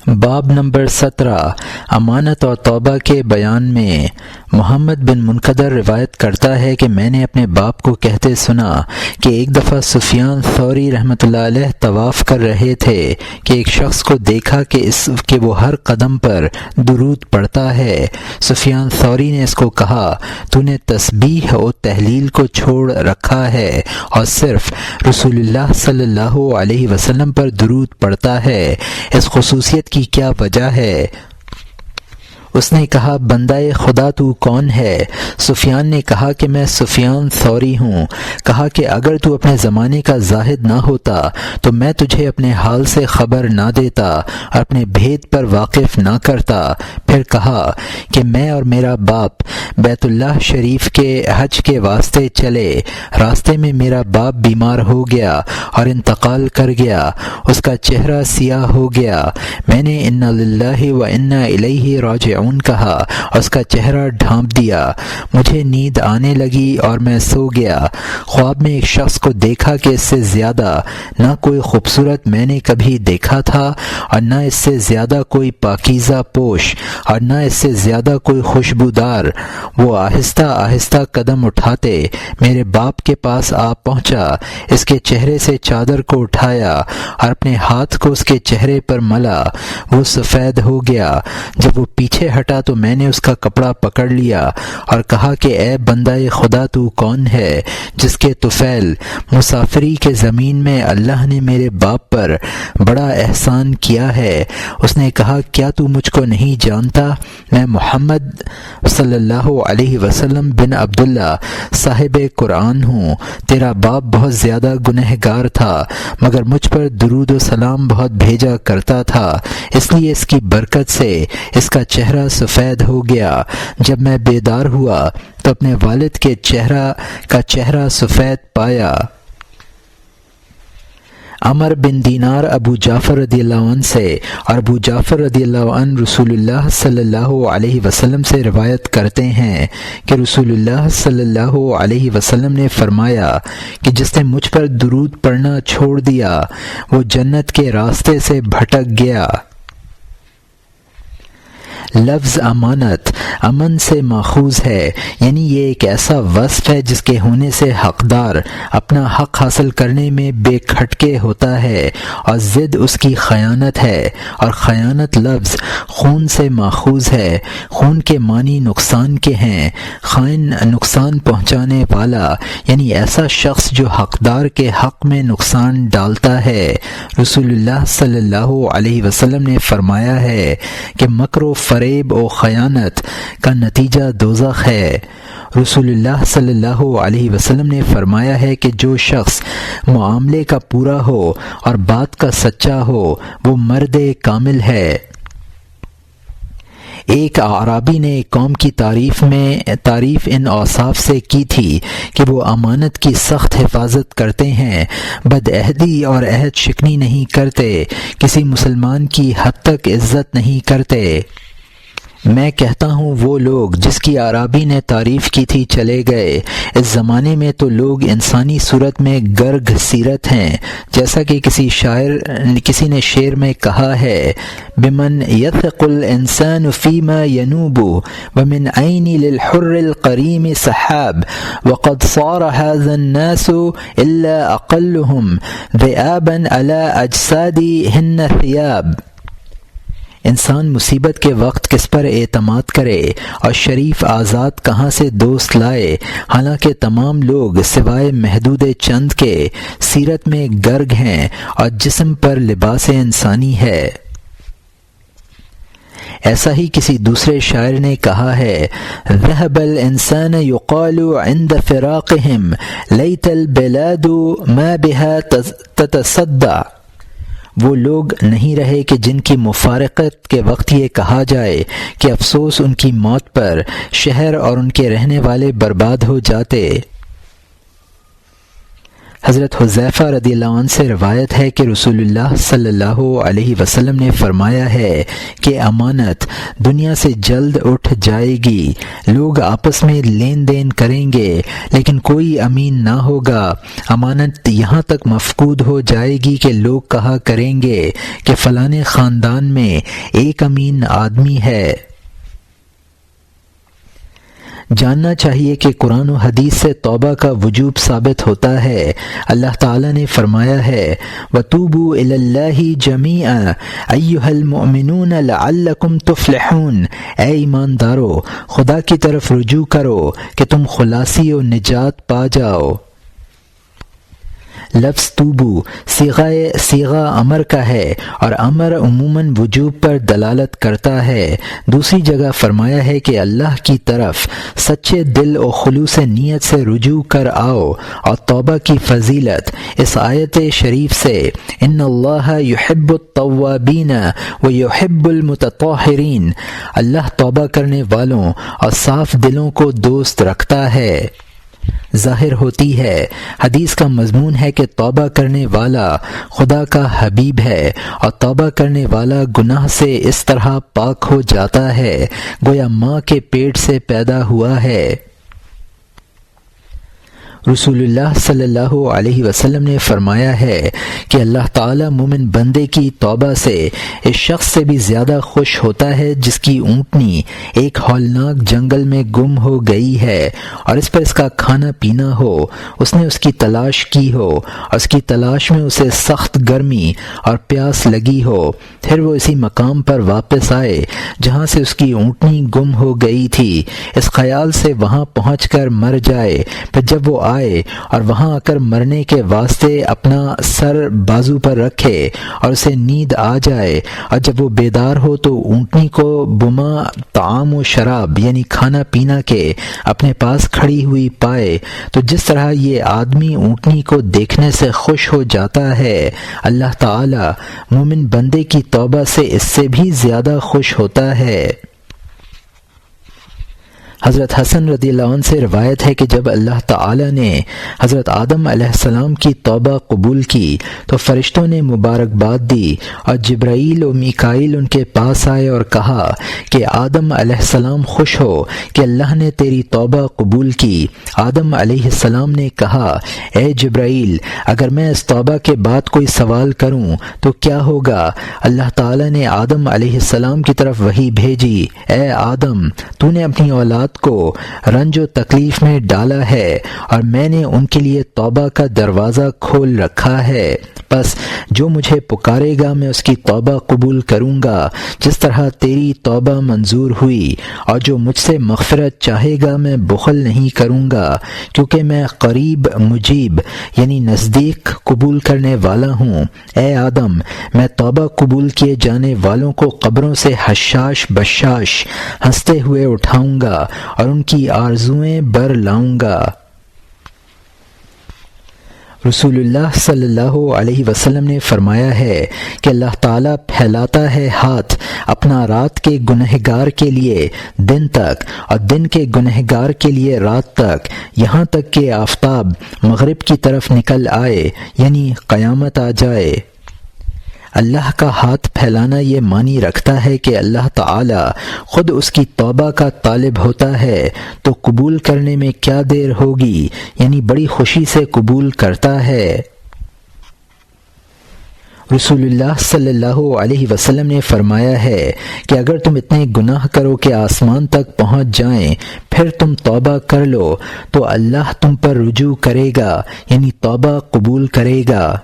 باب نمبر 17 امانت اور توبہ کے بیان میں محمد بن منقدر روایت کرتا ہے کہ میں نے اپنے باپ کو کہتے سنا کہ ایک دفعہ سفیان ثوری رحمۃ اللہ علیہ طواف کر رہے تھے کہ ایک شخص کو دیکھا کہ وہ ہر قدم پر درود پڑھتا ہے۔ سفیان ثوری نے اس کو کہا، تو نے تسبیح و تحلیل کو چھوڑ رکھا ہے اور صرف رسول اللہ صلی اللہ علیہ وسلم پر درود پڑھتا ہے، اس خصوصیت کی کیا وجہ ہے؟ اس نے کہا، بندہ خدا تو کون ہے؟ سفیان نے کہا کہ میں سفیان ثوری ہوں۔ کہا کہ اگر تو اپنے زمانے کا زاہد نہ ہوتا تو میں تجھے اپنے حال سے خبر نہ دیتا اور اپنے بھید پر واقف نہ کرتا۔ پھر کہا کہ میں اور میرا باپ بیت اللہ شریف کے حج کے واسطے چلے، راستے میں میرا باپ بیمار ہو گیا اور انتقال کر گیا، اس کا چہرہ سیاہ ہو گیا۔ میں نے انا للہ و انا الیہ راجعون کہا اور اس کا چہرہ ڈھانپ دیا۔ مجھے نیند آنے لگی اور میں سو گیا۔ خواب میں ایک شخص کو دیکھا کہ اس سے زیادہ نہ کوئی خوبصورت میں نے کبھی دیکھا تھا اور نہ اس سے زیادہ کوئی پاکیزہ پوش اور نہ اس سے زیادہ کوئی خوشبودار۔ وہ آہستہ آہستہ قدم اٹھاتے میرے باپ کے پاس آ پہنچا، اس کے چہرے سے چادر کو اٹھایا اور اپنے ہاتھ کو اس کے چہرے پر ملا، وہ سفید ہو گیا۔ جب وہ پیچھے ہٹا تو میں نے اس کا کپڑا پکڑ لیا اور کہا کہ اے بندہ خدا تو کون ہے جس کے طفیل مسافری کے زمین میں اللہ نے میرے باپ پر بڑا احسان کیا ہے؟ اس نے کہا، کیا تو مجھ کو نہیں جانتا؟ میں محمد صلی اللہ علیہ وسلم بن عبداللہ صاحب قرآن ہوں۔ تیرا باپ بہت زیادہ گنہگار تھا مگر مجھ پر درود و سلام بہت بھیجا کرتا تھا، اس لیے اس کی برکت سے اس کا چہرہ سفید ہو گیا۔ جب میں بیدار ہوا تو اپنے والد کے چہرہ سفید پایا۔ عمر بن دینار ابو جعفر رضی اللہ عنہ سے اور ابو جعفر رضی اللہ عنہ رسول اللہ صلی اللہ علیہ وسلم سے روایت کرتے ہیں کہ رسول اللہ صلی اللہ علیہ وسلم نے فرمایا کہ جس نے مجھ پر درود پڑھنا چھوڑ دیا وہ جنت کے راستے سے بھٹک گیا۔ لفظ امانت امن سے ماخوذ ہے، یعنی یہ ایک ایسا وصف ہے جس کے ہونے سے حقدار اپنا حق حاصل کرنے میں بے کھٹکے ہوتا ہے، اور ضد اس کی خیانت ہے، اور خیانت لفظ خون سے ماخوذ ہے۔ خون کے معنی نقصان کے ہیں، خائن نقصان پہنچانے والا، یعنی ایسا شخص جو حقدار کے حق میں نقصان ڈالتا ہے۔ رسول اللہ صلی اللہ علیہ وسلم نے فرمایا ہے کہ مکر و فریب و خیانت کا نتیجہ دوزخ ہے۔ رسول اللہ صلی اللہ علیہ وسلم نے فرمایا ہے کہ جو شخص معاملے کا پورا ہو اور بات کا سچا ہو وہ مرد کامل ہے۔ ایک اعرابی نے ایک قوم کی تعریف ان اوصاف سے کی تھی کہ وہ امانت کی سخت حفاظت کرتے ہیں، بدعہدی اور عہد شکنی نہیں کرتے، کسی مسلمان کی حد تک عزت نہیں کرتے۔ میں کہتا ہوں وہ لوگ جس کی اعرابی نے تعریف کی تھی چلے گئے۔ اس زمانے میں تو لوگ انسانی صورت میں گرگ سیرت ہیں، جیسا کہ کسی نے شعر میں کہا ہے، بمن یثق الانسان فیما ینوب ومن عین للحر القریم سحاب وقد صار هذا الناس الا اقلهم ذئابا على اجسادهن ثياب۔ انسان مصیبت کے وقت کس پر اعتماد کرے اور شریف آزاد کہاں سے دوست لائے، حالانکہ تمام لوگ سوائے محدود چند کے سیرت میں گرگ ہیں اور جسم پر لباس انسانی ہے۔ ایسا ہی کسی دوسرے شاعر نے کہا ہے، ذهب الانسان يقال عند فراقهم ليت البلاد ما بها تتصدع۔ وہ لوگ نہیں رہے کہ جن کی مفارقت کے وقت یہ کہا جائے کہ افسوس ان کی موت پر، شہر اور ان کے رہنے والے برباد ہو جاتے۔ حضرت حذیفہ رضی اللہ عنہ سے روایت ہے کہ رسول اللہ صلی اللہ علیہ وسلم نے فرمایا ہے کہ امانت دنیا سے جلد اٹھ جائے گی، لوگ آپس میں لین دین کریں گے لیکن کوئی امین نہ ہوگا۔ امانت یہاں تک مفقود ہو جائے گی کہ لوگ کہا کریں گے کہ فلاں خاندان میں ایک امین آدمی ہے۔ جاننا چاہیے کہ قرآن و حدیث سے توبہ کا وجوب ثابت ہوتا ہے۔ اللہ تعالیٰ نے فرمایا ہے وَتُوبُوا إِلَى اللَّهِ جَمِيعًا أَيُّهَا الْمُؤْمِنُونَ لَعَلَّكُمْ تُفْلِحُونَ، اے ایماندارو خدا کی طرف رجوع کرو کہ تم خلاصی و نجات پا جاؤ۔ لفظ توبو صیغہ امر کا ہے اور امر عموماً وجوب پر دلالت کرتا ہے۔ دوسری جگہ فرمایا ہے کہ اللہ کی طرف سچے دل و خلوص نیت سے رجوع کر آؤ، اور توبہ کی فضیلت اس آیت شریف سے ان اللہ یحب التوابین و یحب المتطہرین، اللہ توبہ کرنے والوں اور صاف دلوں کو دوست رکھتا ہے، ظاہر ہوتی ہے۔ حدیث کا مضمون ہے کہ توبہ کرنے والا خدا کا حبیب ہے، اور توبہ کرنے والا گناہ سے اس طرح پاک ہو جاتا ہے گویا ماں کے پیٹ سے پیدا ہوا ہے۔ رسول اللہ صلی اللہ علیہ وسلم نے فرمایا ہے کہ اللہ تعالیٰ مومن بندے کی توبہ سے اس شخص سے بھی زیادہ خوش ہوتا ہے جس کی اونٹنی ایک ہولناک جنگل میں گم ہو گئی ہے اور اس پر اس کا کھانا پینا ہو، اس نے اس کی تلاش کی ہو اور اس کی تلاش میں اسے سخت گرمی اور پیاس لگی ہو، پھر وہ اسی مقام پر واپس آئے جہاں سے اس کی اونٹنی گم ہو گئی تھی، اس خیال سے وہاں پہنچ کر مر جائے، پھر جب وہ آئے اور وہاں آ کر مرنے کے واسطے اپنا سر بازو پر رکھے اور اسے نیند آ جائے، اور جب وہ بیدار ہو تو اونٹنی کو بما طعام و شراب یعنی کھانا پینا کے اپنے پاس کھڑی ہوئی پائے، تو جس طرح یہ آدمی اونٹنی کو دیکھنے سے خوش ہو جاتا ہے، اللہ تعالی مومن بندے کی توبہ سے اس سے بھی زیادہ خوش ہوتا ہے۔ حضرت حسن رضی اللہ عنہ سے روایت ہے کہ جب اللہ تعالی نے حضرت آدم علیہ السلام کی توبہ قبول کی تو فرشتوں نے مبارکباد دی، اور جبرائیل و میکائیل ان کے پاس آئے اور کہا کہ آدم علیہ السلام خوش ہو کہ اللہ نے تیری توبہ قبول کی۔ آدم علیہ السلام نے کہا اے جبرائیل، اگر میں اس توبہ کے بعد کوئی سوال کروں تو کیا ہوگا؟ اللہ تعالی نے آدم علیہ السلام کی طرف وحی بھیجی، اے آدم، تو نے اپنی اولاد کو رنج و تکلیف میں ڈالا ہے اور میں نے ان کے لیے توبہ کا دروازہ کھول رکھا ہے، پس جو مجھے پکارے گا میں اس کی توبہ قبول کروں گا جس طرح تیری توبہ منظور ہوئی، اور جو مجھ سے مغفرت چاہے گا میں بخل نہیں کروں گا، کیونکہ میں قریب مجیب یعنی نزدیک قبول کرنے والا ہوں۔ اے آدم، میں توبہ قبول کیے جانے والوں کو قبروں سے حشاش بشاش ہنستے ہوئے اٹھاؤں گا اور ان کی آرزوئیں بر لاؤں گا۔ رسول اللہ صلی اللہ علیہ وسلم نے فرمایا ہے کہ اللہ تعالیٰ پھیلاتا ہے ہاتھ اپنا رات کے گنہگار کے لیے دن تک اور دن کے گنہگار کے لیے رات تک، یہاں تک کہ آفتاب مغرب کی طرف نکل آئے یعنی قیامت آ جائے۔ اللہ کا ہاتھ پھیلانا یہ معنی رکھتا ہے کہ اللہ تعالی خود اس کی توبہ کا طالب ہوتا ہے تو قبول کرنے میں کیا دیر ہوگی، یعنی بڑی خوشی سے قبول کرتا ہے۔ رسول اللہ صلی اللہ علیہ وسلم نے فرمایا ہے کہ اگر تم اتنے گناہ کرو کہ آسمان تک پہنچ جائیں پھر تم توبہ کر لو تو اللہ تم پر رجوع کرے گا یعنی توبہ قبول کرے گا۔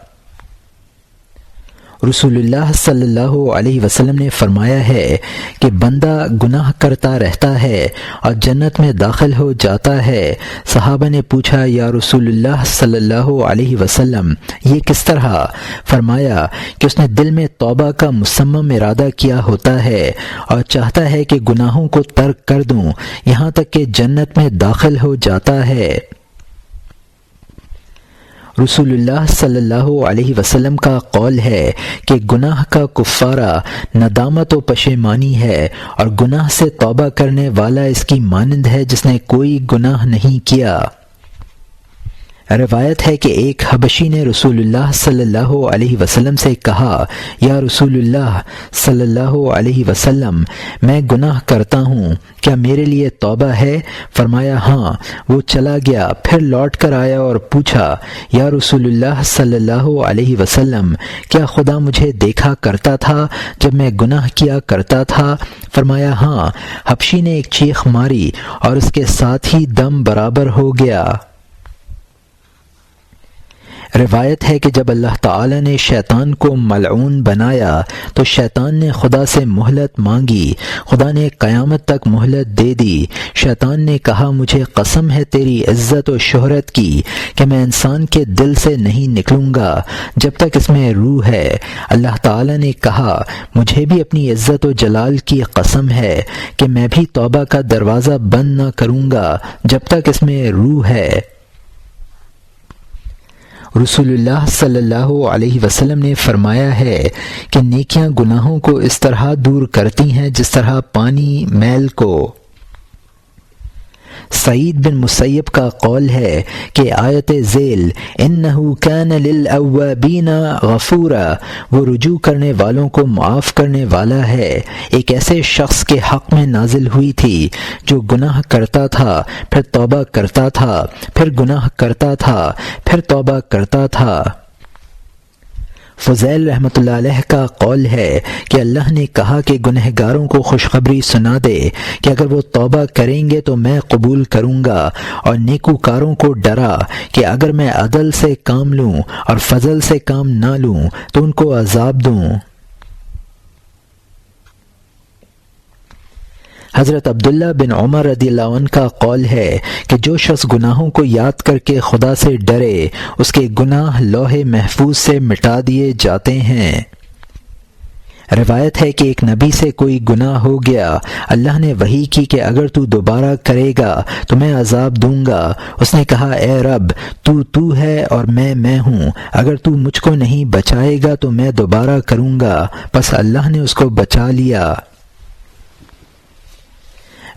رسول اللہ صلی اللہ علیہ وسلم نے فرمایا ہے کہ بندہ گناہ کرتا رہتا ہے اور جنت میں داخل ہو جاتا ہے۔ صحابہ نے پوچھا یا رسول اللہ صلی اللہ علیہ وسلم یہ کس طرح؟ فرمایا کہ اس نے دل میں توبہ کا مصمم ارادہ کیا ہوتا ہے اور چاہتا ہے کہ گناہوں کو ترک کر دوں، یہاں تک کہ جنت میں داخل ہو جاتا ہے۔ رسول اللہ صلی اللہ علیہ وسلم کا قول ہے کہ گناہ کا کفارہ ندامت و پشیمانی ہے، اور گناہ سے توبہ کرنے والا اس کی مانند ہے جس نے کوئی گناہ نہیں کیا۔ روایت ہے کہ ایک حبشی نے رسول اللہ صلی اللہ علیہ وسلم سے کہا، یا رسول اللہ صلی اللہ علیہ وسلم، میں گناہ کرتا ہوں، کیا میرے لیے توبہ ہے؟ فرمایا ہاں۔ وہ چلا گیا، پھر لوٹ کر آیا اور پوچھا، یا رسول اللہ صلی اللہ علیہ وسلم، کیا خدا مجھے دیکھا کرتا تھا جب میں گناہ کیا کرتا تھا؟ فرمایا ہاں۔ حبشی نے ایک چیخ ماری اور اس کے ساتھ ہی دم برابر ہو گیا۔ روایت ہے کہ جب اللہ تعالی نے شیطان کو ملعون بنایا تو شیطان نے خدا سے مہلت مانگی، خدا نے قیامت تک مہلت دے دی۔ شیطان نے کہا، مجھے قسم ہے تیری عزت و شہرت کی کہ میں انسان کے دل سے نہیں نکلوں گا جب تک اس میں روح ہے۔ اللہ تعالی نے کہا، مجھے بھی اپنی عزت و جلال کی قسم ہے کہ میں بھی توبہ کا دروازہ بند نہ کروں گا جب تک اس میں روح ہے۔ رسول اللہ صلی اللہ علیہ وسلم نے فرمایا ہے کہ نیکیاں گناہوں کو اس طرح دور کرتی ہیں جس طرح پانی میل کو۔ سعید بن مسیب کا قول ہے کہ آیت ذیل انہو کان للأوابین غفورا، وہ رجوع کرنے والوں کو معاف کرنے والا ہے، ایک ایسے شخص کے حق میں نازل ہوئی تھی جو گناہ کرتا تھا، پھر توبہ کرتا تھا، پھر گناہ کرتا تھا، پھر توبہ کرتا تھا۔ فضیل رحمۃ اللہ علیہ کا قول ہے کہ اللہ نے کہا کہ گنہگاروں کو خوشخبری سنا دے کہ اگر وہ توبہ کریں گے تو میں قبول کروں گا، اور نیکوکاروں کو ڈرا کہ اگر میں عدل سے کام لوں اور فضل سے کام نہ لوں تو ان کو عذاب دوں۔ حضرت عبداللہ بن عمر رضی اللہ عنہ کا قول ہے کہ جو شخص گناہوں کو یاد کر کے خدا سے ڈرے اس کے گناہ لوح محفوظ سے مٹا دیے جاتے ہیں۔ روایت ہے کہ ایک نبی سے کوئی گناہ ہو گیا، اللہ نے وحی کی کہ اگر تو دوبارہ کرے گا تو میں عذاب دوں گا۔ اس نے کہا، اے رب، تو ہے اور میں ہوں، اگر تو مجھ کو نہیں بچائے گا تو میں دوبارہ کروں گا۔ پس اللہ نے اس کو بچا لیا۔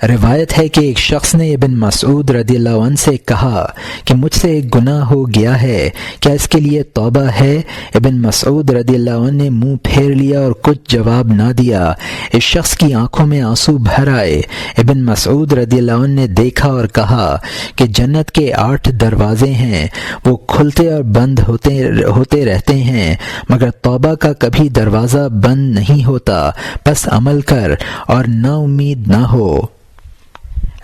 روایت ہے کہ ایک شخص نے ابن مسعود رضی اللہ عنہ سے کہا کہ مجھ سے ایک گناہ ہو گیا ہے، کیا اس کے لیے توبہ ہے؟ ابن مسعود رضی اللہ عنہ نے منہ پھیر لیا اور کچھ جواب نہ دیا۔ اس شخص کی آنکھوں میں آنسو بھر آئے۔ ابن مسعود رضی اللہ عنہ نے دیکھا اور کہا کہ جنت کے 8 دروازے ہیں، وہ کھلتے اور بند ہوتے رہتے ہیں، مگر توبہ کا کبھی دروازہ بند نہیں ہوتا، پس عمل کر اور نا امید نہ ہو۔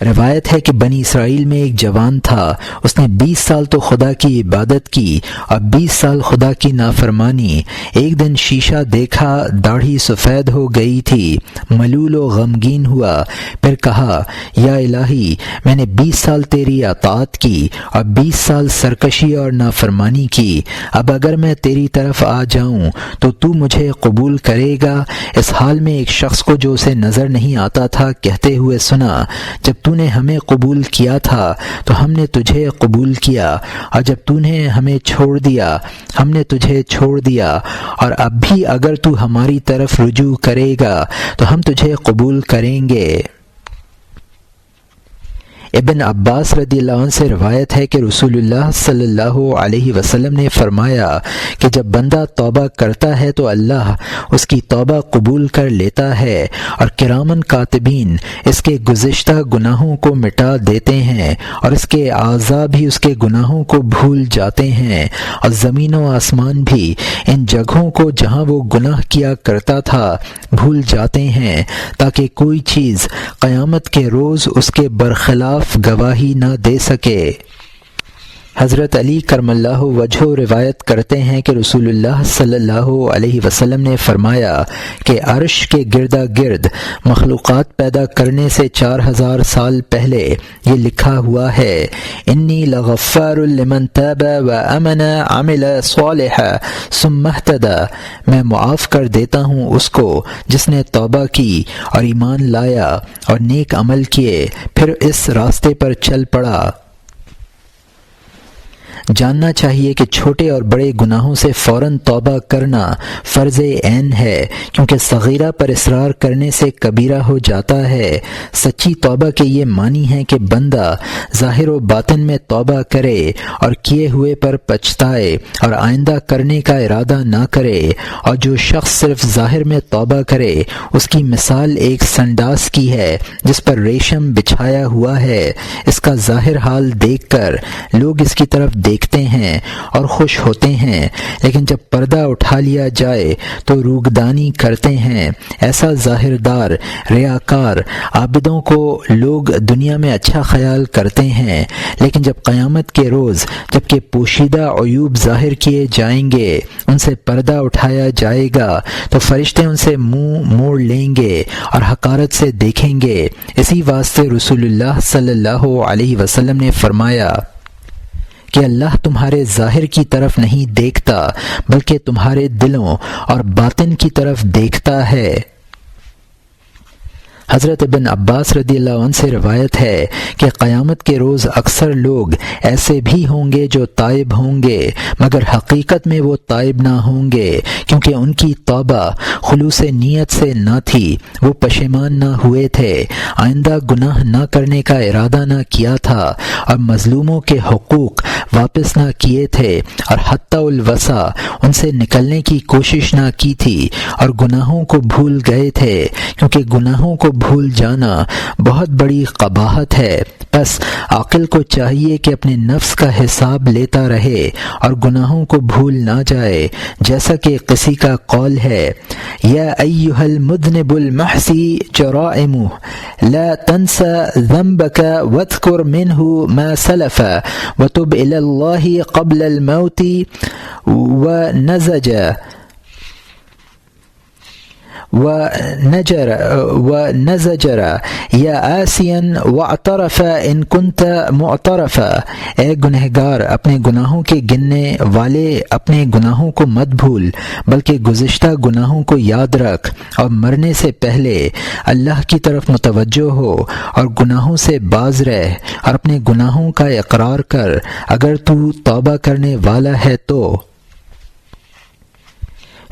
روایت ہے کہ بنی اسرائیل میں ایک جوان تھا، اس نے 20 سال تو خدا کی عبادت کی اور 20 سال خدا کی نافرمانی۔ ایک دن شیشہ دیکھا، داڑھی سفید ہو گئی تھی، ملول و غمگین ہوا، پھر کہا، یا الہی، میں نے 20 سال تیری اطاعت کی اور 20 سال سرکشی اور نافرمانی کی، اب اگر میں تیری طرف آ جاؤں تو تو مجھے قبول کرے گا؟ اس حال میں ایک شخص کو جو اسے نظر نہیں آتا تھا کہتے ہوئے سنا، جب تو نے ہمیں قبول کیا تھا تو ہم نے تجھے قبول کیا، اور جب تو نے ہمیں چھوڑ دیا ہم نے تجھے چھوڑ دیا، اور اب بھی اگر تو ہماری طرف رجوع کرے گا تو ہم تجھے قبول کریں گے۔ ابن عباس رضی اللہ عنہ سے روایت ہے کہ رسول اللہ صلی اللہ علیہ وسلم نے فرمایا کہ جب بندہ توبہ کرتا ہے تو اللہ اس کی توبہ قبول کر لیتا ہے، اور کرامن کاتبین اس کے گزشتہ گناہوں کو مٹا دیتے ہیں، اور اس کے اعضاء بھی اس کے گناہوں کو بھول جاتے ہیں، اور زمین و آسمان بھی ان جگہوں کو جہاں وہ گناہ کیا کرتا تھا بھول جاتے ہیں، تاکہ کوئی چیز قیامت کے روز اس کے برخلاف گواہی نہ دے سکے۔ حضرت علی کرم اللہ وجہہ روایت کرتے ہیں کہ رسول اللہ صلی اللہ علیہ وسلم نے فرمایا کہ عرش کے گردا گرد مخلوقات پیدا کرنے سے 4000 سال پہلے یہ لکھا ہوا ہے، انی لغفار لمن تاب وامن عمل صالحا ثم اہتدی، میں معاف کر دیتا ہوں اس کو جس نے توبہ کی اور ایمان لایا اور نیک عمل کیے، پھر اس راستے پر چل پڑا۔ جاننا چاہیے کہ چھوٹے اور بڑے گناہوں سے فوراً توبہ کرنا فرض عین ہے، کیونکہ صغیرہ پر اصرار کرنے سے کبیرہ ہو جاتا ہے۔ سچی توبہ کے یہ معنی ہے کہ بندہ ظاہر و باطن میں توبہ کرے اور کیے ہوئے پر پچھتائے اور آئندہ کرنے کا ارادہ نہ کرے، اور جو شخص صرف ظاہر میں توبہ کرے اس کی مثال ایک سنڈاس کی ہے جس پر ریشم بچھایا ہوا ہے۔ اس کا ظاہر حال دیکھ کر لوگ اس کی طرف دیکھتے ہیں اور خوش ہوتے ہیں، لیکن جب پردہ اٹھا لیا جائے تو روگدانی کرتے ہیں۔ ایسا ظاہر دار ریاکار عابدوں کو لوگ دنیا میں اچھا خیال کرتے ہیں، لیکن جب قیامت کے روز جب کہ پوشیدہ عیوب ظاہر کیے جائیں گے، ان سے پردہ اٹھایا جائے گا تو فرشتے ان سے منہ موڑ لیں گے اور حقارت سے دیکھیں گے۔ اسی واسطے رسول اللہ صلی اللہ علیہ وسلم نے فرمایا کہ اللہ تمہارے ظاہر کی طرف نہیں دیکھتا بلکہ تمہارے دلوں اور باطن کی طرف دیکھتا ہے۔ حضرت ابن عباس رضی اللہ عنہ سے روایت ہے کہ قیامت کے روز اکثر لوگ ایسے بھی ہوں گے جو تائب ہوں گے، مگر حقیقت میں وہ تائب نہ ہوں گے، کیونکہ ان کی توبہ خلوص نیت سے نہ تھی، وہ پشیمان نہ ہوئے تھے، آئندہ گناہ نہ کرنے کا ارادہ نہ کیا تھا، اور مظلوموں کے حقوق واپس نہ کیے تھے، اور حتی الوسع ان سے نکلنے کی کوشش نہ کی تھی، اور گناہوں کو بھول گئے تھے، کیونکہ گناہوں کو بھول جانا بہت بڑی قباحت ہے۔ بس عاقل کو چاہیے کہ اپنے نفس کا حساب لیتا رہے اور گناہوں کو بھول نہ جائے، جیسا کہ کسی کا قول ہے، یا ایھا المذنب المحسی جرائمہ لا تنسى ذنبك واذكر منه ما سلف وتب الى الله قبل الموت ونزجر یا آسیا واعترف ان كنت معترفا۔ اے گنہگار، اپنے گناہوں کے گننے والے اپنے گناہوں کو مت بھول بلکہ گزشتہ گناہوں کو یاد رکھ، اور مرنے سے پہلے اللہ کی طرف متوجہ ہو اور گناہوں سے باز رہ اور اپنے گناہوں کا اقرار کر اگر تو توبہ کرنے والا ہے تو۔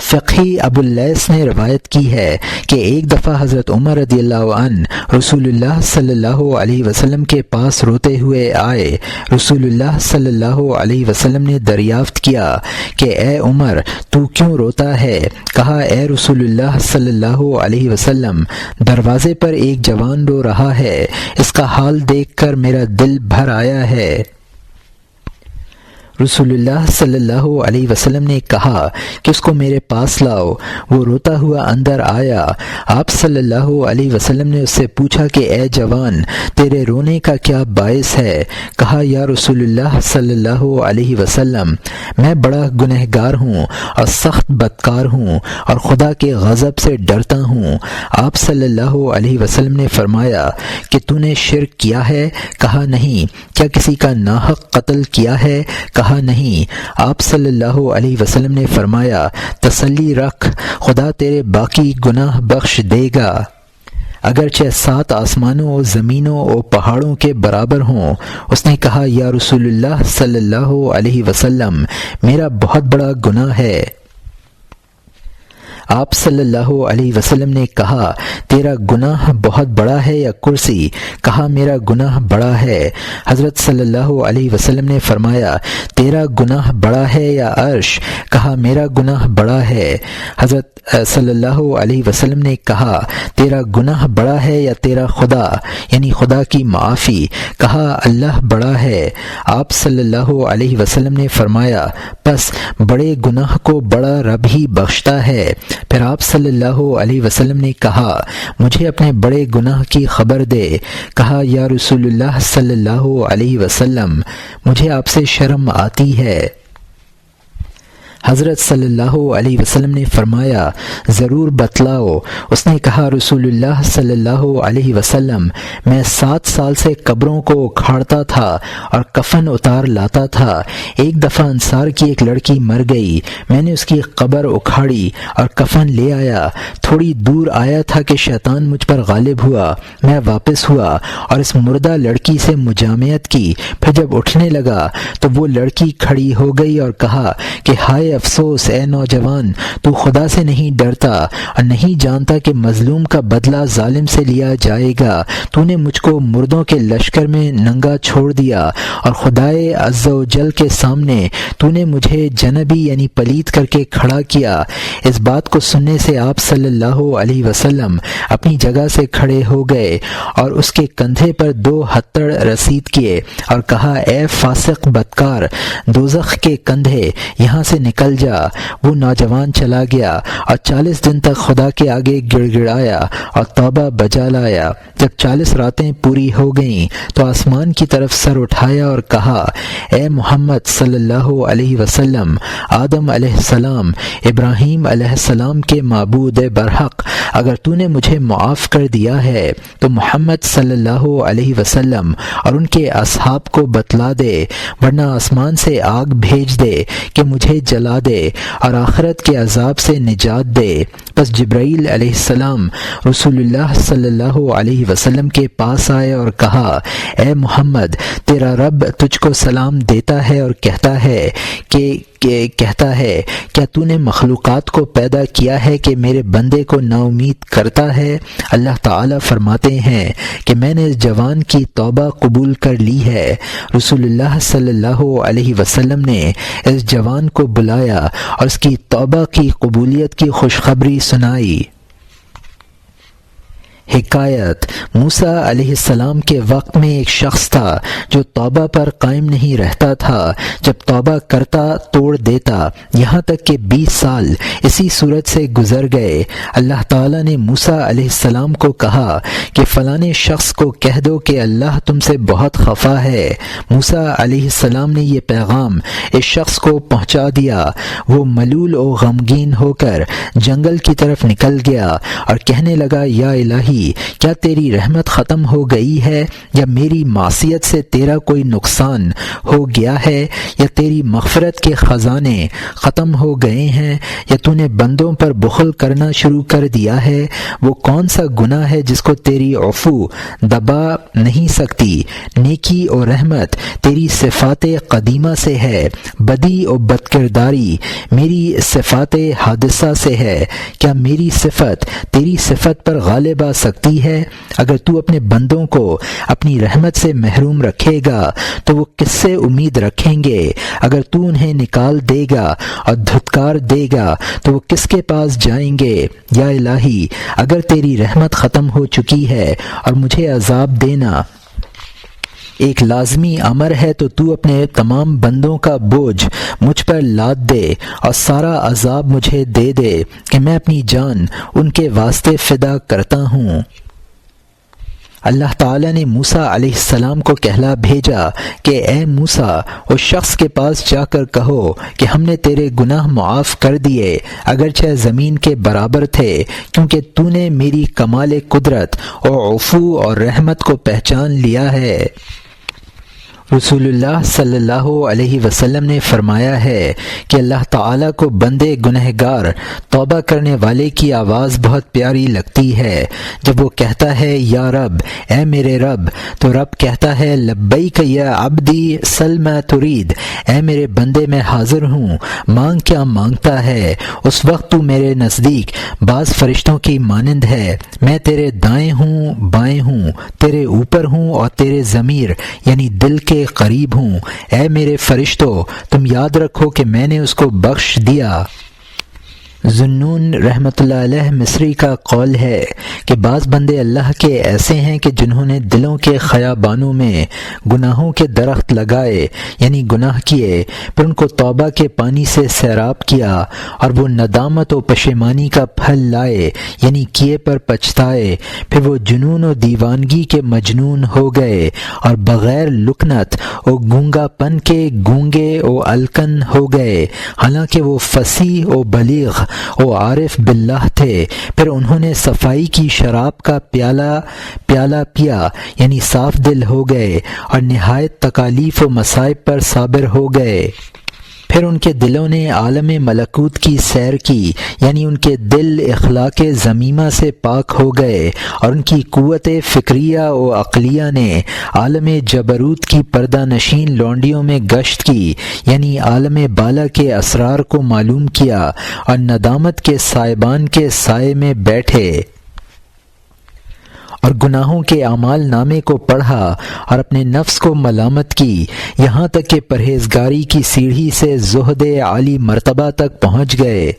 فقی ابو اللیث نے روایت کی ہے کہ ایک دفعہ حضرت عمر رضی اللہ عنہ رسول اللہ صلی اللہ علیہ وسلم کے پاس روتے ہوئے آئے۔ رسول اللہ صلی اللہ علیہ وسلم نے دریافت کیا کہ اے عمر، تو کیوں روتا ہے؟ کہا، اے رسول اللہ صلی اللہ علیہ وسلم، دروازے پر ایک جوان رو رہا ہے، اس کا حال دیکھ کر میرا دل بھر آیا ہے۔ رسول اللہ صلی اللہ علیہ وسلم نے کہا کہ اس کو میرے پاس لاؤ۔ وہ روتا ہوا اندر آیا۔ آپ صلی اللہ علیہ وسلم نے اس سے پوچھا کہ اے جوان، تیرے رونے کا کیا باعث ہے؟ کہا، یا رسول اللہ صلی اللہ علیہ وسلم، میں بڑا گنہگار ہوں اور سخت بدکار ہوں اور خدا کے غضب سے ڈرتا ہوں۔ آپ صلی اللہ علیہ وسلم نے فرمایا کہ تو نے شرک کیا ہے؟ کہا، نہیں۔ کیا کسی کا ناحق قتل کیا ہے؟ کہا، نہیں۔ آپ صلی اللہ علیہ وسلم نے فرمایا، تسلی رکھ، خدا تیرے باقی گناہ بخش دے گا، اگرچہ 7 آسمانوں اور زمینوں اور پہاڑوں کے برابر ہوں۔ اس نے کہا، یا رسول اللہ صلی اللہ علیہ وسلم، میرا بہت بڑا گناہ ہے۔ آپ صلی اللہ علیہ وسلم نے کہا، تیرا گناہ بہت بڑا ہے یا کرسی؟ کہا، میرا گناہ بڑا ہے۔ حضرت صلی اللہ علیہ وسلم نے فرمایا، تیرا گناہ بڑا ہے یا عرش؟ کہا، میرا گناہ بڑا ہے۔ حضرت صلی اللہ علیہ وسلم نے کہا، تیرا گناہ بڑا ہے یا تیرا خدا، یعنی خدا کی معافی؟ کہا، اللہ بڑا ہے۔ آپ صلی اللہ علیہ وسلم نے فرمایا، پس بڑے گناہ کو بڑا رب ہی بخشتا ہے۔ پھر آپ صلی اللہ علیہ وسلم نے کہا، مجھے اپنے بڑے گناہ کی خبر دے۔ کہا، یا رسول اللہ صلی اللہ علیہ وسلم، مجھے آپ سے شرم آتی ہے۔ حضرت صلی اللہ علیہ وسلم نے فرمایا ضرور بتلاؤ۔ اس نے کہا رسول اللہ صلی اللہ علیہ وسلم میں 7 سال سے قبروں کو اکھاڑتا تھا اور کفن اتار لاتا تھا۔ ایک دفعہ انصار کی ایک لڑکی مر گئی، میں نے اس کی قبر اکھاڑی اور کفن لے آیا۔ تھوڑی دور آیا تھا کہ شیطان مجھ پر غالب ہوا، میں واپس ہوا اور اس مردہ لڑکی سے مجامعت کی۔ پھر جب اٹھنے لگا تو وہ لڑکی کھڑی ہو گئی اور کہا کہ ہائے افسوس اے نوجوان، تو خدا سے نہیں ڈرتا اور نہیں جانتا کہ مظلوم کا بدلہ ظالم سے لیا جائے گا۔ تو نے مجھ کو مردوں کے لشکر میں ننگا چھوڑ دیا اور خدائے عز و جل کے سامنے تو نے مجھے جنبی یعنی پلید کر کے کھڑا کیا۔ اس بات کو سننے سے آپ صلی اللہ علیہ وسلم اپنی جگہ سے کھڑے ہو گئے اور اس کے کندھے پر 2 ہتھڑ رسید کیے اور کہا اے فاسق بدکار، دوزخ کے کندھے یہاں سے نکل جا۔ وہ نوجوان چلا گیا اور 40 دن تک خدا کے آگے گڑ گڑایا اور توبہ بجا لایا۔ جب 40 راتیں پوری ہو گئیں تو آسمان کی طرف سر اٹھایا اور کہا اے محمد صلی اللہ علیہ وسلم، آدم علیہ السلام، ابراہیم علیہ السلام کے معبود برحق، اگر تو نے مجھے معاف کر دیا ہے تو محمد صلی اللہ علیہ وسلم اور ان کے اصحاب کو بتلا دے، ورنہ آسمان سے آگ بھیج دے کہ مجھے جلا دے اور آخرت کے عذاب سے نجات دے۔ پس جبرائیل علیہ السلام رسول اللہ صلی اللہ علیہ وسلم کے پاس آئے اور کہا اے محمد، تیرا رب تجھ کو سلام دیتا ہے اور کہتا ہے کیا تو نے مخلوقات کو پیدا کیا ہے کہ میرے بندے کو نا امید کرتا ہے؟ اللہ تعالیٰ فرماتے ہیں کہ میں نے اس جوان کی توبہ قبول کر لی ہے۔ رسول اللہ صلی اللہ علیہ وسلم نے اس جوان کو بلایا اور اس کی توبہ کی قبولیت کی خوشخبری سنائی۔ حکایت: موسیٰ علیہ السلام کے وقت میں ایک شخص تھا جو توبہ پر قائم نہیں رہتا تھا، جب توبہ کرتا توڑ دیتا، یہاں تک کہ 20 سال اسی صورت سے گزر گئے۔ اللہ تعالیٰ نے موسیٰ علیہ السلام کو کہا کہ فلانے شخص کو کہہ دو کہ اللہ تم سے بہت خفا ہے۔ موسیٰ علیہ السلام نے یہ پیغام اس شخص کو پہنچا دیا۔ وہ ملول و غمگین ہو کر جنگل کی طرف نکل گیا اور کہنے لگا یا الہی، کیا تیری رحمت ختم ہو گئی ہے، یا میری معصیت سے تیرا کوئی نقصان ہو گیا ہے، یا تیری مغفرت کے خزانے ختم ہو گئے ہیں، یا تو نے بندوں پر بخل کرنا شروع کر دیا ہے؟ وہ کون سا گناہ ہے جس کو تیری عفو دبا نہیں سکتی؟ نیکی اور رحمت تیری صفات قدیمہ سے ہے، بدی اور بدکرداری میری صفات حادثہ سے ہے۔ کیا میری صفت تیری صفت پر غالب آ سکتی ہے؟ اگر تو اپنے بندوں کو اپنی رحمت سے محروم رکھے گا تو وہ کس سے امید رکھیں گے؟ اگر تو انہیں نکال دے گا اور دھتکار دے گا تو وہ کس کے پاس جائیں گے؟ یا الہی، اگر تیری رحمت ختم ہو چکی ہے اور مجھے عذاب دینا ایک لازمی امر ہے تو تو اپنے تمام بندوں کا بوجھ مجھ پر لاد دے اور سارا عذاب مجھے دے دے کہ میں اپنی جان ان کے واسطے فدا کرتا ہوں۔ اللہ تعالیٰ نے موسیٰ علیہ السلام کو کہلا بھیجا کہ اے موسیٰ، اس شخص کے پاس جا کر کہو کہ ہم نے تیرے گناہ معاف کر دیے، اگرچہ زمین کے برابر تھے، کیونکہ تو نے میری کمال قدرت اور عفو اور رحمت کو پہچان لیا ہے۔ رسول اللہ صلی اللہ علیہ وسلم نے فرمایا ہے کہ اللہ تعالیٰ کو بندے گنہگار توبہ کرنے والے کی آواز بہت پیاری لگتی ہے۔ جب وہ کہتا ہے یا رب، اے میرے رب، تو رب کہتا ہے لبیک یا عبدی سل ما ترید، اے میرے بندے میں حاضر ہوں، مانگ کیا مانگتا ہے۔ اس وقت تو میرے نزدیک بعض فرشتوں کی مانند ہے، میں تیرے دائیں ہوں بائیں ہوں، تیرے اوپر ہوں اور تیرے ضمیر یعنی دل کے قریب ہوں۔ اے میرے فرشتوں، تم یاد رکھو کہ میں نے اس کو بخش دیا ذُنُّون رحمۃ اللہ علیہ مصری کا قول ہے کہ بعض بندے اللہ کے ایسے ہیں کہ جنہوں نے دلوں کے خیابانوں میں گناہوں کے درخت لگائے، یعنی گناہ کیے، پھر ان کو توبہ کے پانی سے سیراب کیا اور وہ ندامت و پشیمانی کا پھل لائے، یعنی کیے پر پچھتائے، پھر وہ جنون و دیوانگی کے مجنون ہو گئے اور بغیر لکنت و گونگا پن کے گونگے و الکن ہو گئے، حالانکہ وہ فصیح و بلیغ وہ عارف باللہ تھے۔ پھر انہوں نے صفائی کی شراب کا پیالہ پیا، یعنی صاف دل ہو گئے اور نہایت تکالیف و مصائب پر صابر ہو گئے۔ پھر ان کے دلوں نے عالم ملکوت کی سیر کی، یعنی ان کے دل اخلاق ذمیمہ سے پاک ہو گئے اور ان کی قوت فکریہ و عقلیہ نے عالم جبروت کی پردہ نشین لونڈیوں میں گشت کی، یعنی عالم بالا کے اسرار کو معلوم کیا اور ندامت کے سائبان کے سائے میں بیٹھے اور گناہوں کے اعمال نامے کو پڑھا اور اپنے نفس کو ملامت کی، یہاں تک کہ پرہیزگاری کی سیڑھی سے زہد عالی مرتبہ تک پہنچ گئے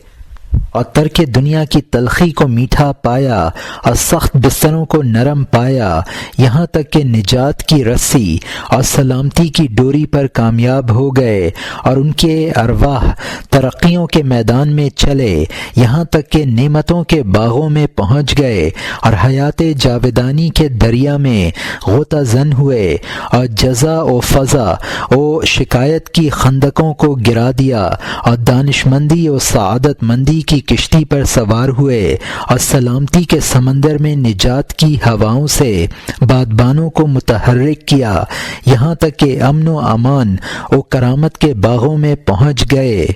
اور ترک دنیا کی تلخی کو میٹھا پایا اور سخت بستروں کو نرم پایا، یہاں تک کہ نجات کی رسی اور سلامتی کی ڈوری پر کامیاب ہو گئے اور ان کے ارواح ترقیوں کے میدان میں چلے، یہاں تک کہ نعمتوں کے باغوں میں پہنچ گئے اور حیات جاودانی کے دریا میں غوطہ زن ہوئے اور جزا و فضا و شکایت کی خندقوں کو گرا دیا اور دانشمندی و سعادت مندی کی کشتی پر سوار ہوئے اور سلامتی کے سمندر میں نجات کی ہواؤں سے بادبانوں کو متحرک کیا، یہاں تک کہ امن و امان و کرامت کے باغوں میں پہنچ گئے۔